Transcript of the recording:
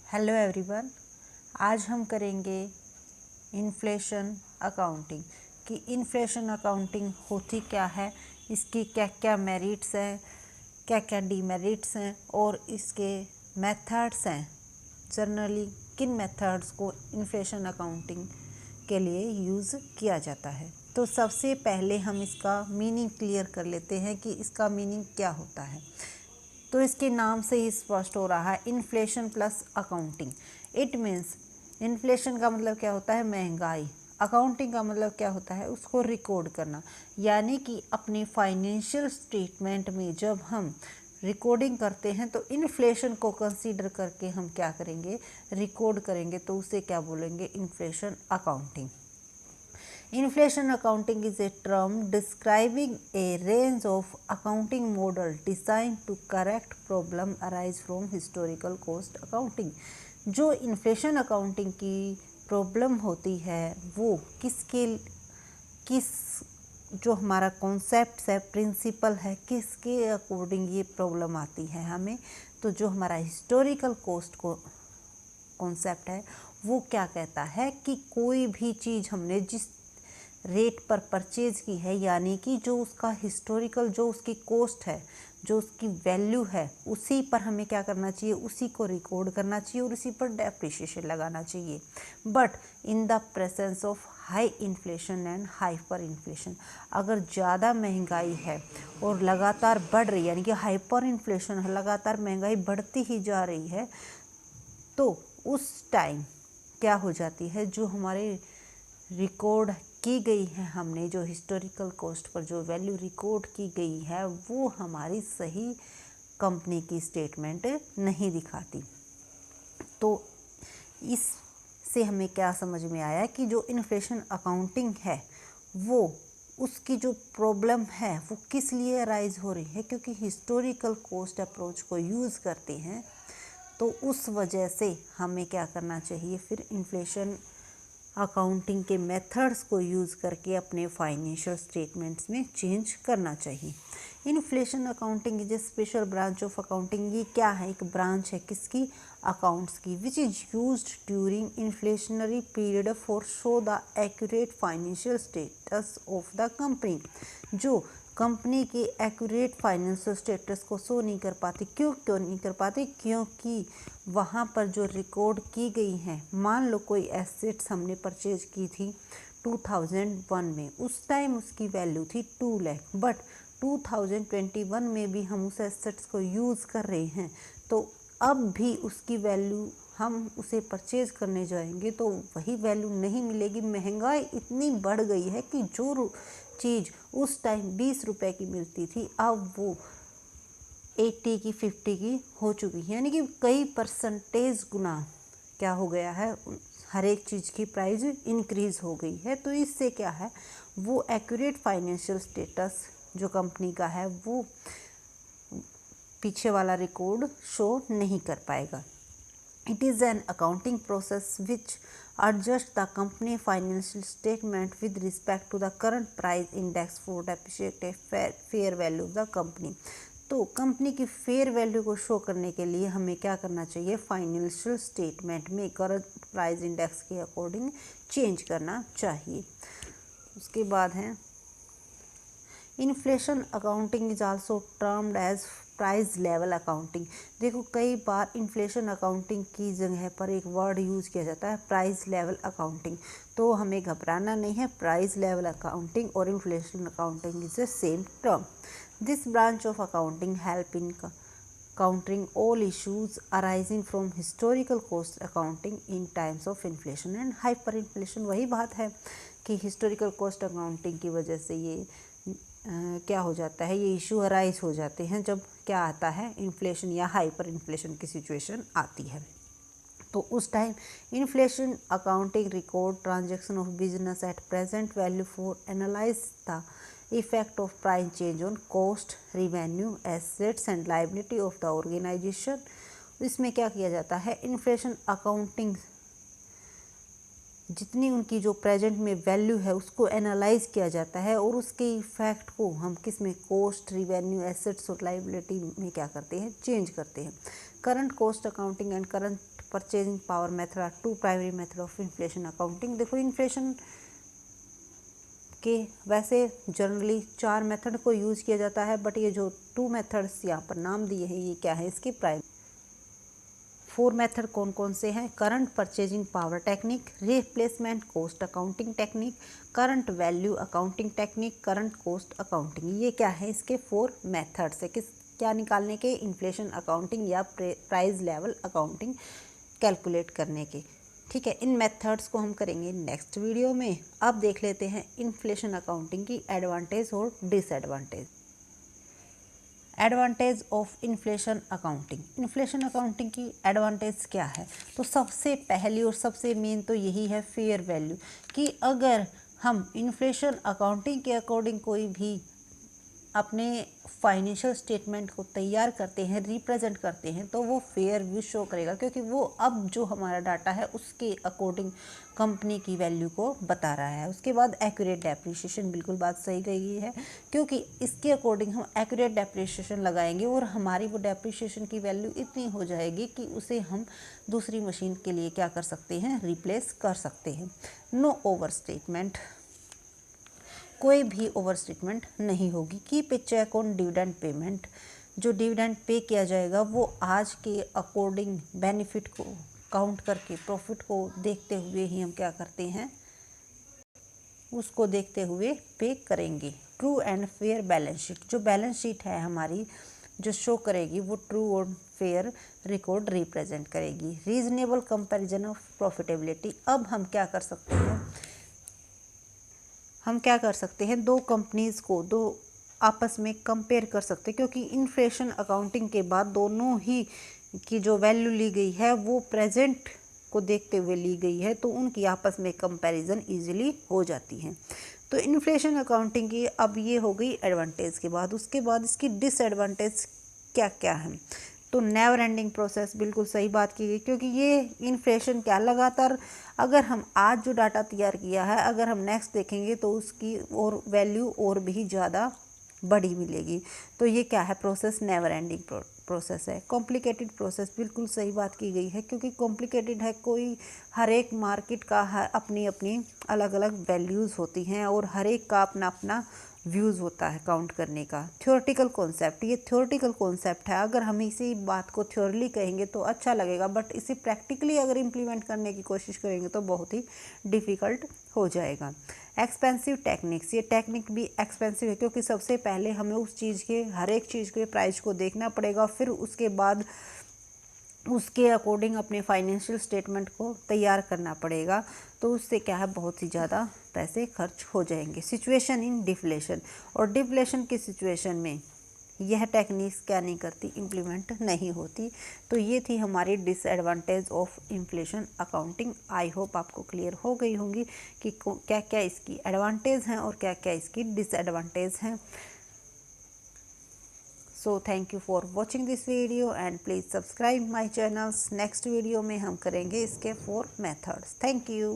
Hello everyone, आज हम करेंगे इन्फ्लेशन अकाउंटिंग कि इन्फ्लेशन अकाउंटिंग होती क्या है, इसकी क्या क्या मेरिट्स हैं, क्या क्या डीमेरिट्स हैं और इसके मेथड्स हैं। जनरली किन मेथड्स को इन्फ्लेशन अकाउंटिंग के लिए यूज़ किया जाता है। तो सबसे पहले हम इसका मीनिंग क्लियर कर लेते हैं कि इसका मीनिंग क्या होता है। तो इसके नाम से ही स्पष्ट हो रहा है, inflation plus accounting. It means inflation का मतलब क्या होता है, महंगाई। अकाउंटिंग का मतलब क्या होता है, उसको रिकॉर्ड करना। यानी कि अपने फाइनेंशियल स्टेटमेंट में जब हम रिकॉर्डिंग करते हैं तो इन्फ्लेशन को कंसीडर करके हम क्या करेंगे, रिकॉर्ड करेंगे। तो उसे क्या बोलेंगे, inflation accounting. Inflation accounting is a term describing a range of accounting model designed to correct problem arise from historical cost accounting। जो इन्फ्लेशन अकाउंटिंग की प्रॉब्लम होती है वो किस जो हमारा कॉन्सेप्ट है, प्रिंसिपल है, किसके अकॉर्डिंग ये प्रॉब्लम आती है हमें। तो जो हमारा हिस्टोरिकल कॉस्ट को कॉन्सेप्ट है वो क्या कहता है कि कोई भी चीज़ हमने जिस रेट पर परचेज की है, यानी कि जो उसका हिस्टोरिकल जो उसकी कॉस्ट है, जो उसकी वैल्यू है, उसी पर हमें क्या करना चाहिए, उसी को रिकॉर्ड करना चाहिए और उसी पर डेप्रिसिएशन लगाना चाहिए। But in the presence of high inflation and hyper inflation, अगर ज़्यादा महंगाई है और लगातार बढ़ रही है, यानी कि हाइपर इन्फ्लेशन है, लगातार महंगाई बढ़ती ही जा रही है, तो उस टाइम क्या हो जाती है, जो हमारे रिकॉर्ड की गई है, हमने जो हिस्टोरिकल कॉस्ट पर जो वैल्यू रिकॉर्ड की गई है वो हमारी सही कंपनी की स्टेटमेंट नहीं दिखाती। तो इससे हमें क्या समझ में आया कि जो इन्फ्लेशन अकाउंटिंग है वो उसकी जो प्रॉब्लम है वो किस लिए अराइज हो रही है, क्योंकि हिस्टोरिकल कॉस्ट अप्रोच को यूज़ करते हैं। तो उस वजह से हमें क्या करना चाहिए, फिर इन्फ्लेशन अकाउंटिंग के मेथड्स को यूज़ करके अपने फाइनेंशियल स्टेटमेंट्स में चेंज करना चाहिए। Inflation accounting is a special branch of accounting. ये क्या है, एक ब्रांच है किसकी, अकाउंट्स की, which is used during inflationary period for show the accurate financial status of the company. जो कंपनी के एक्यूरेट फाइनेंशियल स्टेटस को शो नहीं कर पाती। क्यों नहीं कर पाती, क्योंकि वहाँ पर जो रिकॉर्ड की गई हैं, मान लो कोई एसेट्स हमने परचेज की थी 2001 में, उस टाइम उसकी वैल्यू थी 2 लाख, बट 2021 में भी हम उस एसेट्स को यूज़ कर रहे हैं, तो अब भी उसकी वैल्यू, हम उसे परचेज करने जाएंगे तो वही वैल्यू नहीं मिलेगी। महंगाई इतनी बढ़ गई है कि जो चीज़ उस टाइम 20 रुपए की मिलती थी अब वो 80 की 50 की हो चुकी है, यानी कि कई परसेंटेज गुना क्या हो गया है, हर एक चीज़ की प्राइस इंक्रीज़ हो गई है। तो इससे क्या है, वो एक्यूरेट फाइनेंशियल स्टेटस जो कंपनी का है वो पीछे वाला रिकॉर्ड शो नहीं कर पाएगा। It is an accounting process which adjusts the company financial statement with respect to the current price index for depreciate a fair value of the company। तो कंपनी की फेयर वैल्यू को show करने के लिए हमें क्या करना चाहिए, फाइनेंशियल स्टेटमेंट में करंट प्राइस इंडेक्स के अकॉर्डिंग चेंज करना चाहिए। उसके बाद है inflation accounting is also termed as price level accounting. देखो कई बार इन्फ्लेशन अकाउंटिंग की जगह पर एक वर्ड यूज़ किया जाता है, प्राइस लेवल अकाउंटिंग। तो हमें घबराना नहीं है, प्राइस लेवल अकाउंटिंग और inflation accounting is the same term. This branch of accounting help in countering all issues arising from historical cost accounting in times of inflation and hyperinflation। वही बात है कि हिस्टोरिकल कॉस्ट अकाउंटिंग की वजह से ये क्या हो जाता है, ये इशू अराइज हो जाते हैं जब क्या आता है, इन्फ्लेशन या हाइपर इन्फ्लेशन की सिचुएशन आती है। तो उस time inflation accounting record transaction of business at present value for analyse the effect of price change on cost, revenue, assets and liability of the organisation. इसमें क्या किया जाता है, इन्फ्लेशन अकाउंटिंग जितनी उनकी जो प्रेजेंट में वैल्यू है उसको एनालाइज किया जाता है और उसके इफेक्ट को हम किस में, कॉस्ट, रिवेन्यू, एसेट्स और लाइबिलिटी में क्या करते हैं, चेंज करते हैं। Current cost accounting and current purchasing power method are two primary method of inflation accounting. देखो इन्फ्लेशन के वैसे जनरली 4 मेथड को यूज़ किया जाता है, बट ये जो 2 मेथड्स यहाँ पर नाम दिए हैं ये क्या है इसके प्राइम। 4 मेथड कौन कौन से हैं? Current purchasing power technique, replacement cost accounting technique, current value accounting technique, current cost accounting. ये क्या है इसके 4 मेथड्स है। क्या निकालने के? इन्फ्लेशन अकाउंटिंग या प्राइस लेवल अकाउंटिंग कैलकुलेट करने के। ठीक है, इन मेथड्स को हम करेंगे नेक्स्ट वीडियो में। अब देख लेते हैं इन्फ्लेशन अकाउंटिंग की एडवांटेज और disadvantage. Advantage of inflation accounting. Inflation accounting की एडवांटेज क्या है? तो सबसे पहली और सबसे मेन तो यही है फेयर वैल्यू, कि अगर हम इन्फ्लेशन अकाउंटिंग के अकॉर्डिंग कोई भी अपने फाइनेंशियल स्टेटमेंट को तैयार करते हैं, रिप्रेजेंट करते हैं, तो वो फेयर व्यू शो करेगा, क्योंकि वो अब जो हमारा डाटा है उसके अकॉर्डिंग कंपनी की वैल्यू को बता रहा है। उसके बाद एक्यूरेट डेप्रिसिएशन, बिल्कुल बात सही गई है, क्योंकि इसके अकॉर्डिंग हम एक्यूरेट डेप्रिसिएशन लगाएंगे और हमारी वो डेप्रिसिएशन की वैल्यू इतनी हो जाएगी कि उसे हम दूसरी मशीन के लिए क्या कर सकते हैं? रिप्लेस कर सकते हैं। नो ओवर स्टेटमेंट, कोई भी ओवर स्टेटमेंट नहीं होगी। Keep a check on dividend payment, जो डिविडेंड पे किया जाएगा वो आज के अकॉर्डिंग बेनिफिट को काउंट करके प्रॉफिट को देखते हुए ही हम क्या करते हैं? उसको देखते हुए पे करेंगे। True and fair balance sheet, जो बैलेंस शीट है हमारी जो शो करेगी वो ट्रू और फेयर रिकॉर्ड रिप्रेजेंट करेगी। रीजनेबल कंपैरिजन ऑफ प्रॉफिटेबिलिटी, अब हम क्या कर सकते हैं? हम क्या कर सकते हैं? दो कंपनीज़ को दो आपस में कंपेयर कर सकते हैं, क्योंकि इन्फ्लेशन अकाउंटिंग के बाद दोनों ही की जो वैल्यू ली गई है वो प्रेजेंट को देखते हुए ली गई है, तो उनकी आपस में कंपैरिजन इजीली हो जाती है। तो इन्फ्लेशन अकाउंटिंग की अब ये हो गई एडवांटेज के बाद। उसके बाद इसकी डिसएडवांटेज क्या क्या है? तो नेवर एंडिंग प्रोसेस, बिल्कुल सही बात की गई, क्योंकि ये इन्फ्लेशन क्या लगातार, अगर हम आज जो डाटा तैयार किया है अगर हम नेक्स्ट देखेंगे तो उसकी और वैल्यू और भी ज़्यादा बड़ी मिलेगी। तो ये क्या है? प्रोसेस नेवर एंडिंग प्रोसेस है। कॉम्प्लिकेटेड प्रोसेस, बिल्कुल सही बात की गई है, क्योंकि कॉम्प्लिकेटेड है, कोई हर एक मार्केट का अपनी अपनी अलग अलग वैल्यूज़ होती हैं और हर एक का अपना अपना व्यूज़ होता है काउंट करने का। थ्योरेटिकल कॉन्सेप्ट, ये थ्योरेटिकल कॉन्सेप्ट है, अगर हम इसी बात को थ्योरली कहेंगे तो अच्छा लगेगा, बट इसे प्रैक्टिकली अगर इम्प्लीमेंट करने की कोशिश करेंगे तो बहुत ही डिफ़िकल्ट हो जाएगा। एक्सपेंसिव टेक्निक्स, ये टेक्निक भी एक्सपेंसिव है, क्योंकि सबसे पहले हमें उस चीज़ के हर एक चीज़ के प्राइस को देखना पड़ेगा, फिर उसके बाद उसके अकॉर्डिंग अपने फाइनेंशियल स्टेटमेंट को तैयार करना पड़ेगा, तो उससे क्या है? बहुत ही ज़्यादा पैसे खर्च हो जाएंगे। सिचुएशन इन डिफ्लेशन, और डिफ्लेशन की सिचुएशन में यह टेक्निक्स क्या नहीं करती? इम्प्लीमेंट नहीं होती। तो ये थी हमारी disadvantage of inflation accounting. I hope आपको क्लियर हो गई होंगी कि क्या क्या इसकी एडवांटेज हैं और क्या क्या इसकी डिसएडवांटेज हैं। So thank you for watching this video and please subscribe my channels. Next video में हम करेंगे इसके 4 methods. Thank you.